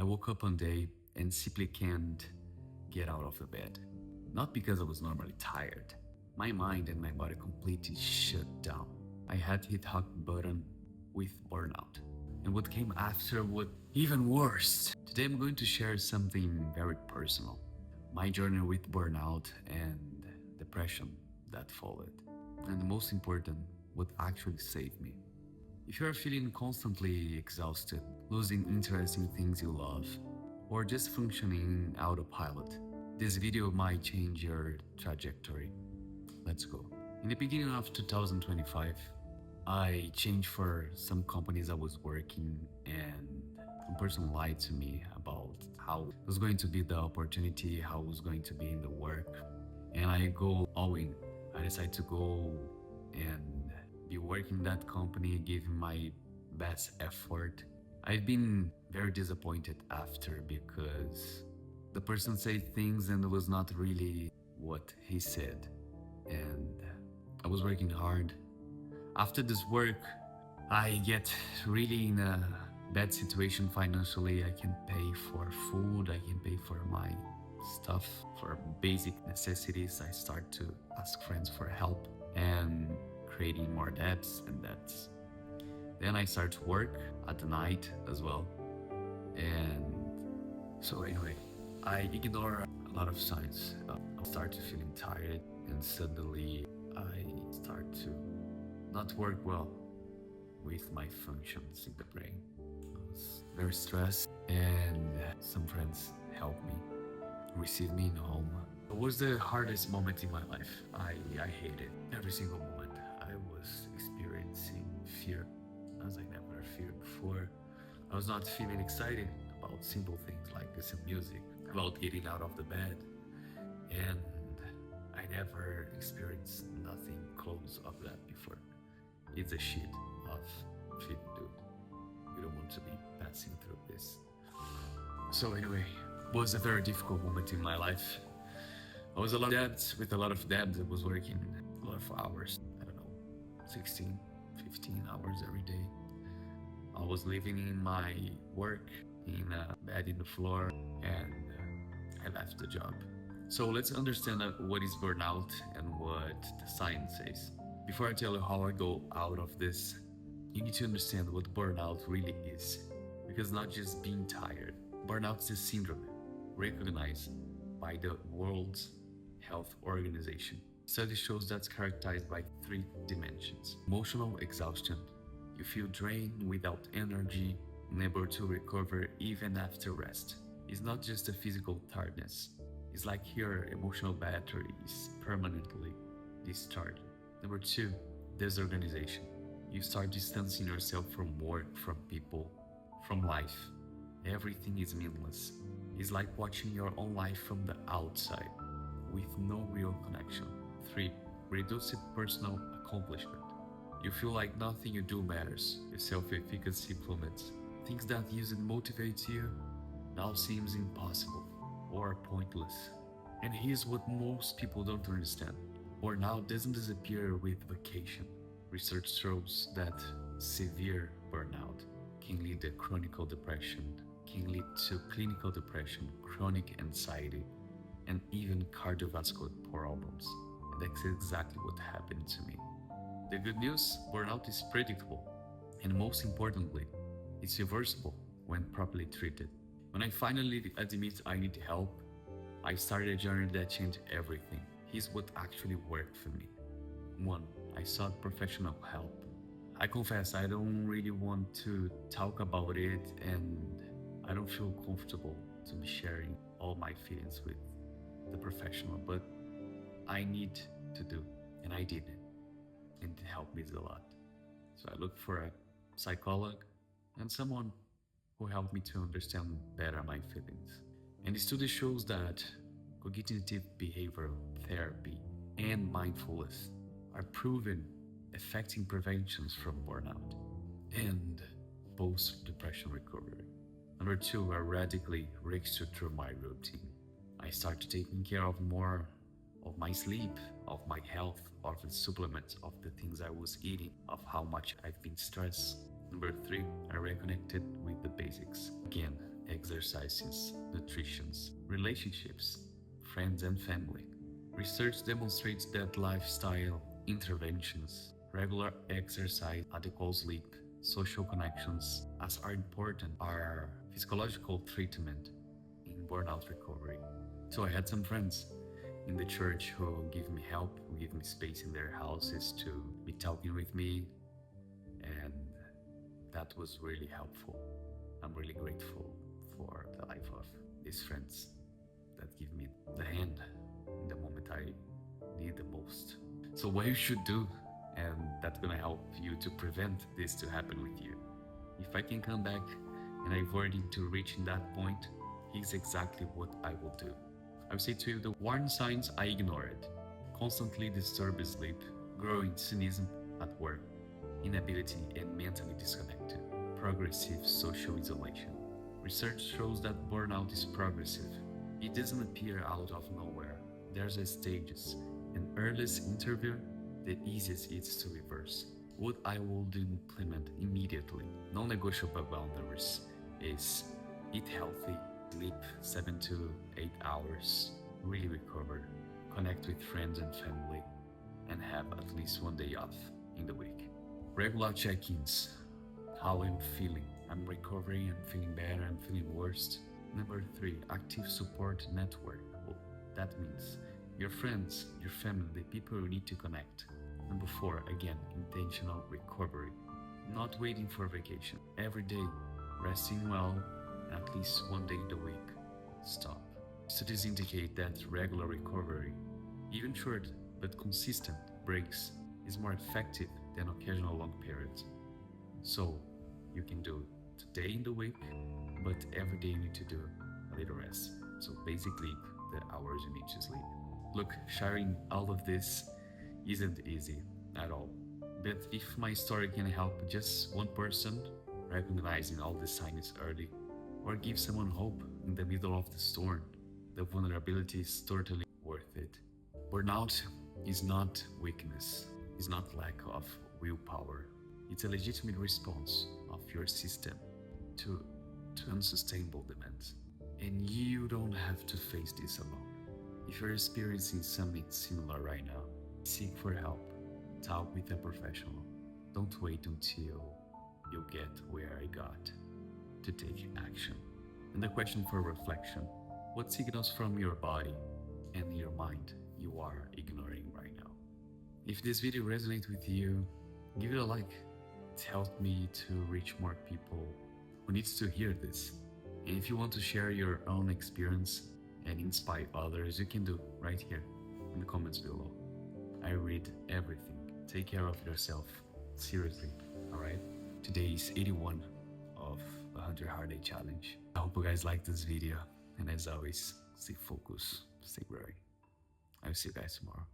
I woke up one day and simply can't get out of the bed. Not because I was normally tired. My mind and my body completely shut down. I had hit hot button with burnout. And what came after was even worse. Today I'm going to share something very personal. My journey with burnout and depression that followed. And the most important, what actually saved me. If you are feeling constantly exhausted, losing interest in things you love, or just functioning autopilot, this video might change your trajectory. Let's go. In the beginning of 2025, I changed for some companies I was working, and one person lied to me about how it was going to be the opportunity, how it was going to be in the work, and I go all in. I decided to go and be working in that company, giving my best effort. I've been very disappointed after because the person said things and it was not really what he said. And I was working hard. After this work, I get really in a bad situation financially. I can pay for food, I can pay for my stuff, for basic necessities. I start to ask friends for help and creating more debts and debts. Then I start to work at the night as well. And so anyway, I ignore a lot of signs. I start to feeling tired and suddenly I start to not work well with my functions in the brain. I was very stressed and some friends helped me, received me in home. It was the hardest moment in my life. I hated every single moment. I was experiencing fear as I never feared before. I was not feeling excited about simple things like listening music, about getting out of the bed, and I never experienced nothing close of that before. It's a shit of feeling, dude. You don't want to be passing through this. So anyway, it was a very difficult moment in my life. I was a lot of debt, with a lot of debt. I was working a lot of hours. I don't know, 16, 15 hours every day. I was living in my work, in a bed in the floor, and I left the job. So let's understand what is burnout and what the science says. Before I tell you how I go out of this, you need to understand what burnout really is. Because not just being tired, burnout is a syndrome recognized by the World Health Organization. Study shows that's characterized by three dimensions: emotional exhaustion. You feel drained without energy, unable to recover even after rest. It's not just a physical tiredness. It's like your emotional battery is permanently discharged. Number two, disorganization. You start distancing yourself from work, from people, from life. Everything is meaningless. It's like watching your own life from the outside, with no real connection. 3. Reduced personal accomplishment. You feel like nothing you do matters. Your self-efficacy plummets. Things that used to motivate you now seems impossible or pointless. And here's what most people don't understand. Burnout doesn't disappear with vacation. Research shows that severe burnout can lead to chronic depression, can lead to clinical depression, chronic anxiety, and even cardiovascular problems. And that's exactly what happened to me. The good news, burnout is predictable, and most importantly, it's reversible when properly treated. When I finally admit I need help, I started a journey that changed everything. Here's what actually worked for me. 1. I sought professional help. I confess I don't really want to talk about it, and I don't feel comfortable to be sharing all my feelings with the professional, but I need to do, and I did, and it helped me a lot. So I looked for a psychologist and someone who helped me to understand better my feelings. And the study shows that cognitive behavioral therapy and mindfulness are proven affecting preventions from burnout and post-depression recovery. Number 2, I radically restructured my routine. I started taking care of more of my sleep, of my health, of the supplements, of the things I was eating, of how much I've been stressed. Number 3, I reconnected with the basics. Again, exercises, nutritions, relationships, friends and family. Research demonstrates that lifestyle interventions, regular exercise, adequate sleep, social connections as are important are physiological treatment in burnout recovery. So I had some friends in the church who give me help, who give me space in their houses to be talking with me, and that was really helpful. I'm really grateful for the life of these friends that give me the hand in the moment I need the most. So what you should do, and that's gonna help you to prevent this to happen with you. If I can come back and I avoid to reaching that point, here's exactly what I will do. I will say to you the warning signs I ignored: constantly disturbed sleep, growing cynicism at work, inability and mentally disconnected, progressive social isolation. Research shows that burnout is progressive. It doesn't appear out of nowhere. There's a stages. An earliest interview, the easiest is to reverse. What I would implement immediately, non-negotiable boundaries, is eat healthy, sleep 7 to 8 hours, really recover, connect with friends and family, and have at least one day off in the week. Regular check-ins, how I'm feeling. I'm recovering, I'm feeling better, I'm feeling worse. Number 3, active support network. Well, that means your friends, your family, the people you need to connect. Number 4, again, intentional recovery. Not waiting for vacation. Every day, resting well, at least one day in the week. Stop. Studies indicate that regular recovery, even short but consistent breaks, is more effective than occasional long periods. So, you can do today in the week, but every day you need to do a little rest. So basically, the hours you need to sleep. Look, sharing all of this isn't easy at all. But if my story can help just one person, recognizing all the signs early, or give someone hope in the middle of the storm, the vulnerability is totally worth it. Burnout is not weakness, it's not lack of willpower. It's a legitimate response of your system to unsustainable demands. And you don't have to face this alone. If you're experiencing something similar right now, seek for help. Talk with a professional. Don't wait until you get where I got to take action. And the question for reflection: what signals from your body and your mind you are ignoring right now? If this video resonates with you, give it a like. It helped me to reach more people who needs to hear this. And if you want to share your own experience and inspire others, you can do right here in the comments below. I read everything. Take care of yourself. Seriously, alright? Today is 81 of the 100 Hard Day Challenge. I hope you guys like this video. And as always, stay focused, stay growing. I'll see you guys tomorrow.